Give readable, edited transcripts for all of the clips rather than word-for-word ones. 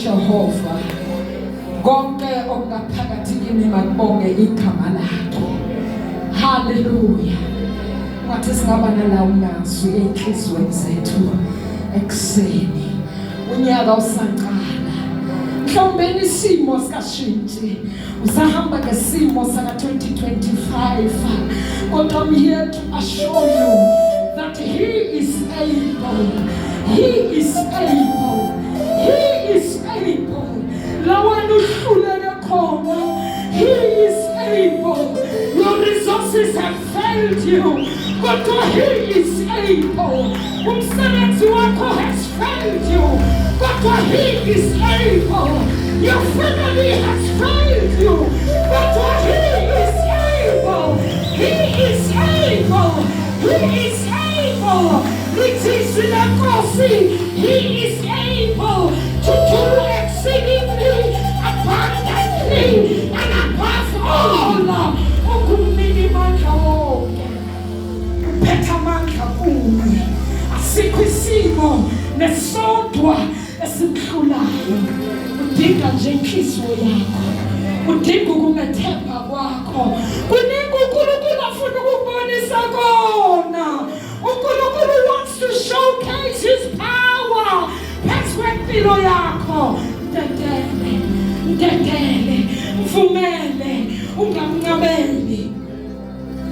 Jehova konke okungaphakathi kimi makubonge igama lakhe. Haleluya. Ngathi singaba nalawo mazwi enhliziyweni zethu ekseni. Unyaka usaqala. Mhlawumbe isimo sikashintshi. Usahamba ngesimo saka 2025. Kodwa I'm here to assure you that he is able. He is able. He is able. Lawana uhluleke khona. He is able. Your resources have failed you. Kodwa he is able. Umsebenzi wakho has failed you. Kodwa he is able. Your family has failed you. Kodwa he is able. He is able. He is able. It is in a coffee. He is able to do exceedingly abundantly and above all. Okuminimandla wonke. Uphetha amandla kuwe. Asikho isimo nesodwa esimhlulayo. Udinga nje inhliziyo yakho. Udinga ukumethemba kwakho. Kuningi uNkulunkulu afuna ukubonisa kona. uNkulunkulu wants to showcase his power. Perspective yakho. Ndedele. Mvumele. Ungamncameli.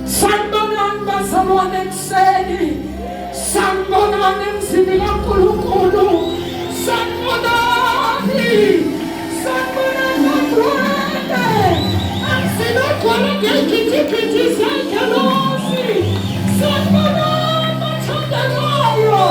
Sanibonani bazalwane ekseni. Sanibonani emzini kaNkulunkulu. Sanibonani. Sanibonani kaNkulunkulu. Ansinokhola ngezikhithikhithi zakhe losi. Sanibonani bathandanayo.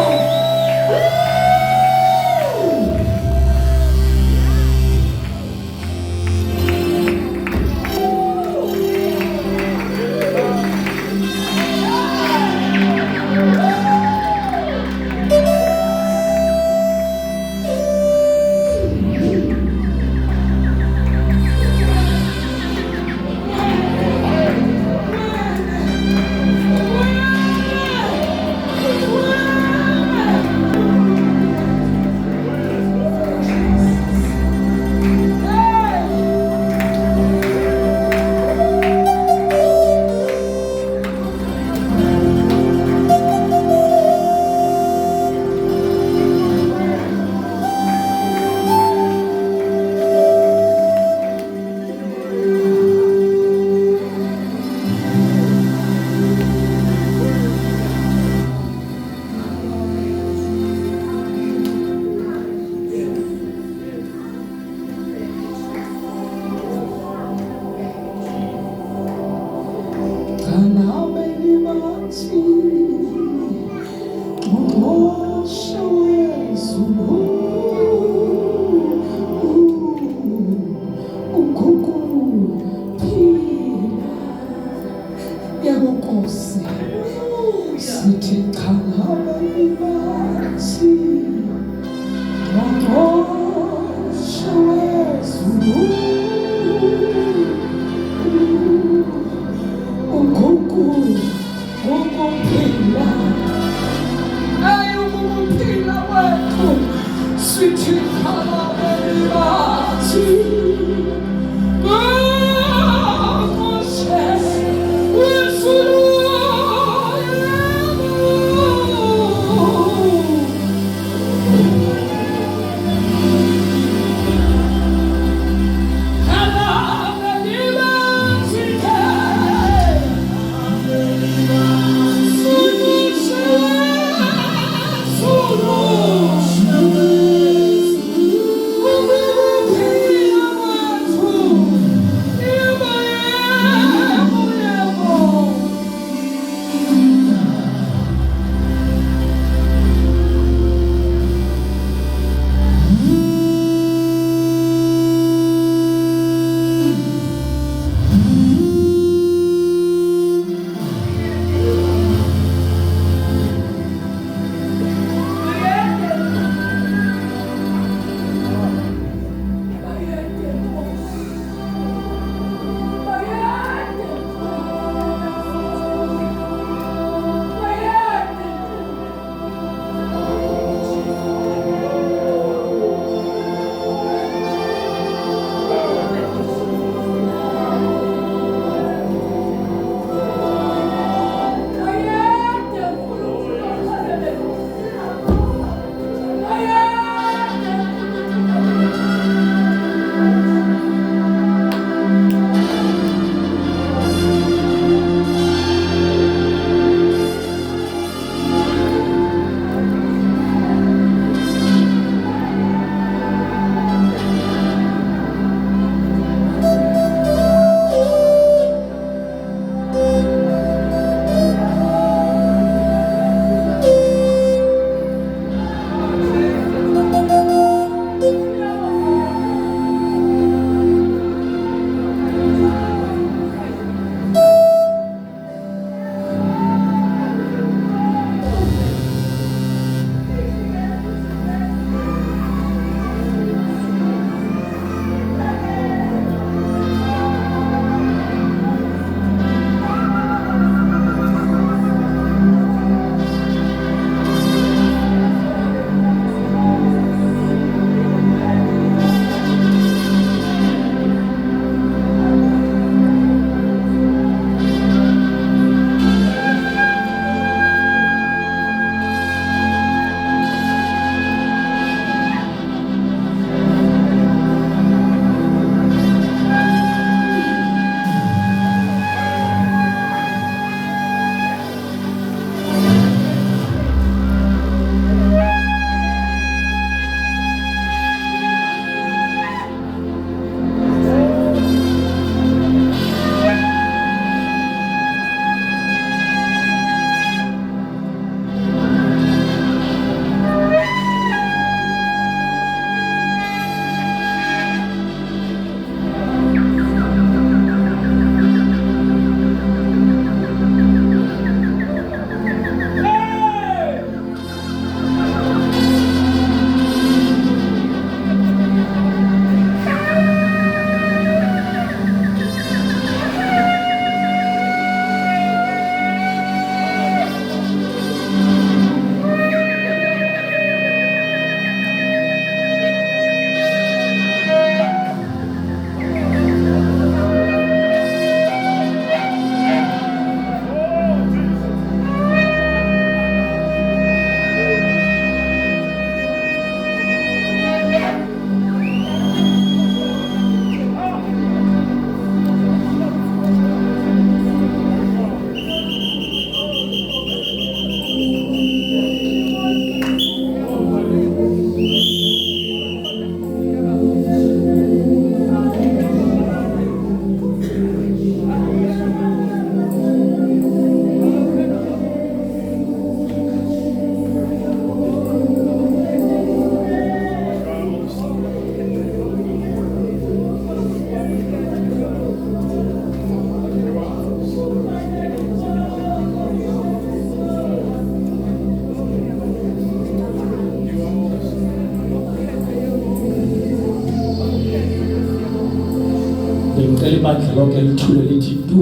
Bengicela ibandla lonke lithule lithi du.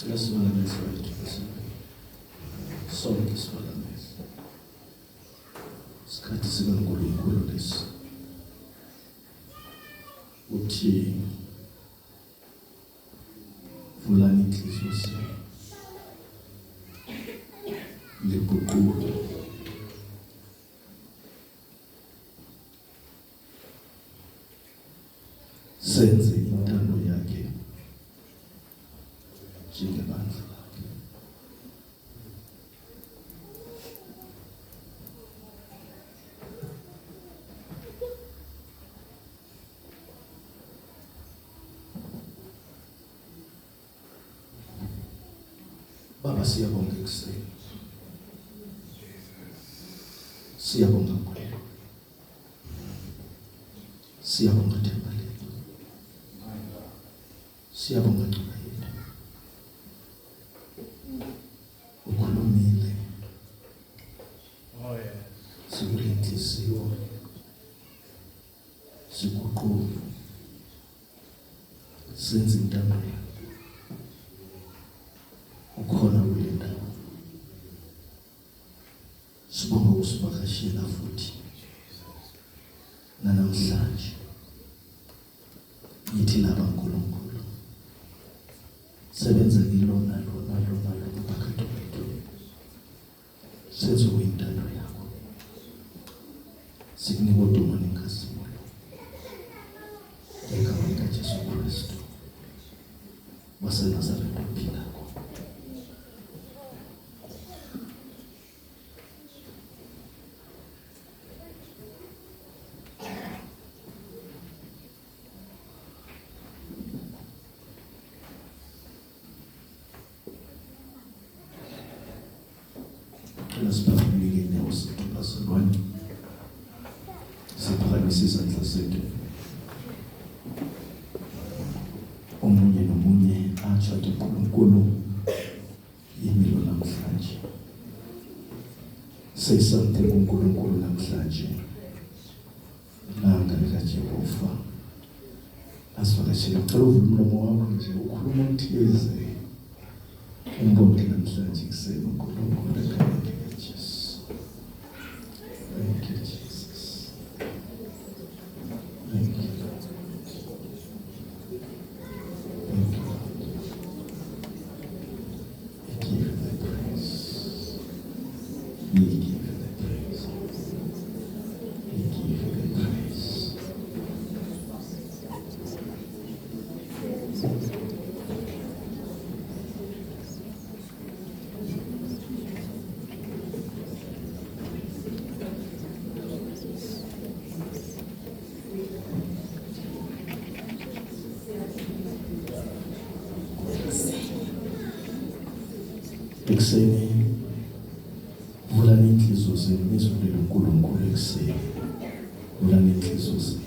Let's do this right. Sonke sibalamisa. Sikhathi sikaNkulunkulu lesi. Uthi vulani inhliziyo zenu. Libukhulu. Senze intando yakhe. Njengebandla lakhe. Baba, siyabonga ekuseni. Siyabonga Nkulunkulu. Siyabonga themba lethu. Siyabonga ngcwele yethu. Ukhulumile. Sikulenhliziyo. Sikuqulu. Senze intando yakho. Ukhona kule ndawo. Sibonga ukusivakashela futhi. Namhlanje yithi laba Nkulunkulu sebenza ilona phakathi kwethu. Senze intando yakho. Sikunika udumo nenkazimulo. Egama likaJesu Kristu waseNazaretha ophilayo. Nasiphakamile neosi bazalwane. Siphakamisa izandla zethu. Omunye nomunye atshathe uNkulunkulu imilo namhlanje. Sesanthe uNkulunkulu namhlanje. Langa likaJehova. Asivakashele ucela uvule umlomo wakho nje ukhuluma umtheze. Umbonge namhlanje kuseni uNkulunkulu ekhaya likaJesu. Thank you, Jesus. Thank you. Ekuseni vulani inhliziyo zenu nizolele uNkulunkulu ekuseni. Vulani inhliziyo zenu.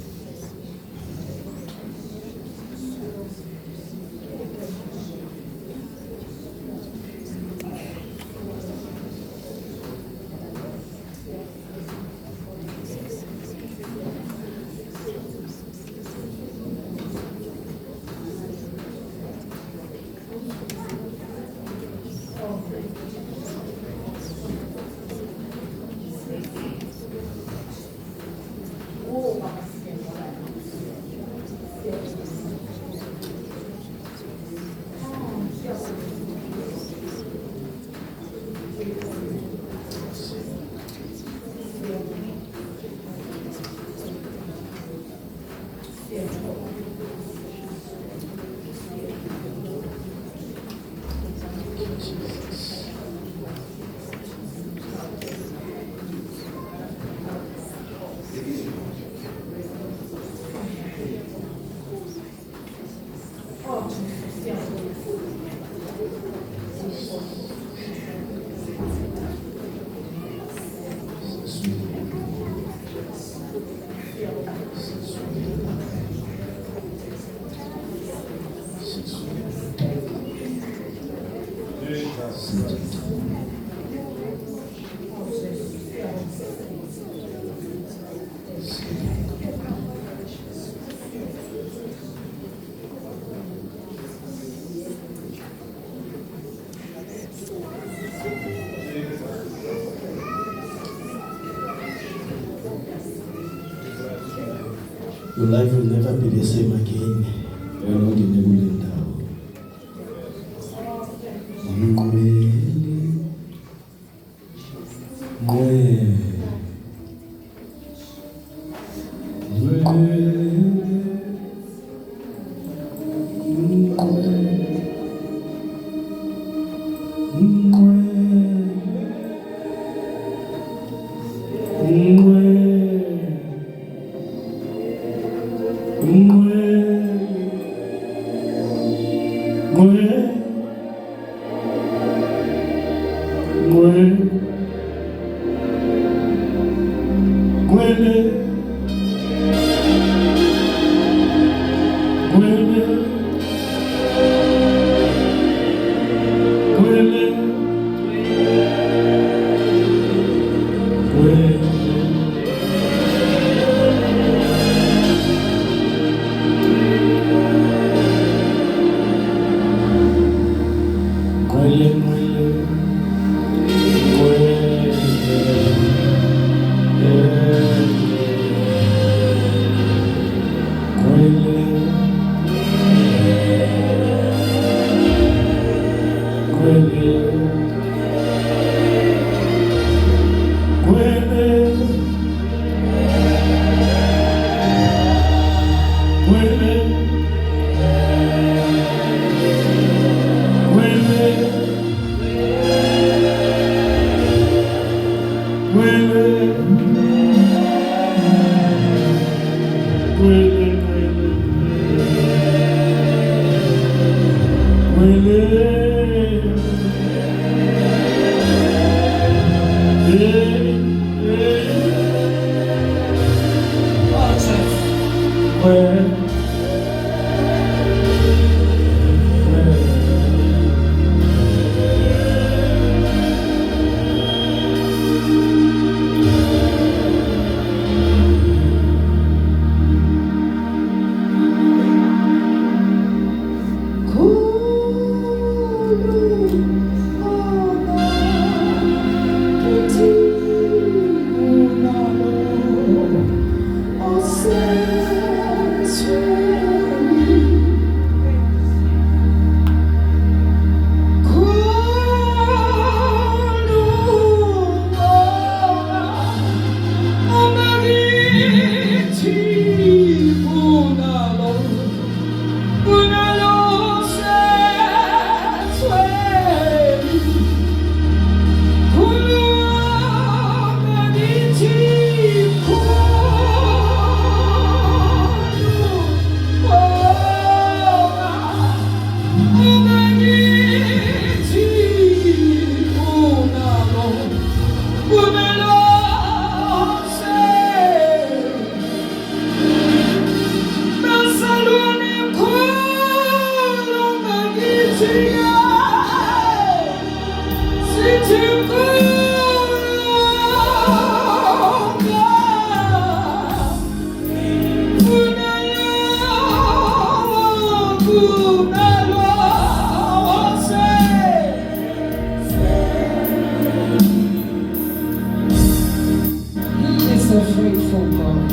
Your life will never be the same again. You are not in the golden town. A faithful God.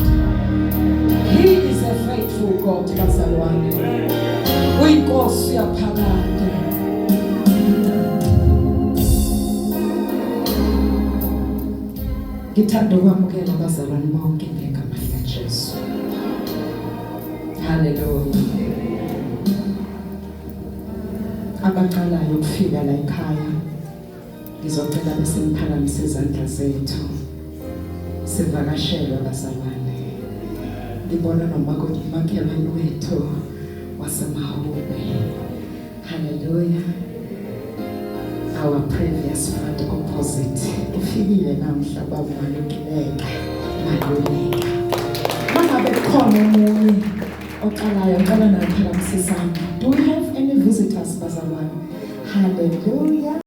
He is a faithful God, bazalwane. Uyinkosi yaphakade. Ngithanda ukwamukela abazalwane bonke ngegama likaJesu. Hallelujah. Abaqalayo ukufika la ekhaya, ngizocela bese ngiphakamise izandla zethu. Sivakashela bazalwane. Ngibona nomakhelwane wethu waseMahube. Hallelujah. Our previous friend opposite ufikile namhla babaluleka maluleka. Mangabe khona umuntu oqalayo ngicela naphakamise isandla. Do we have any visitors bazalwane? Hallelujah.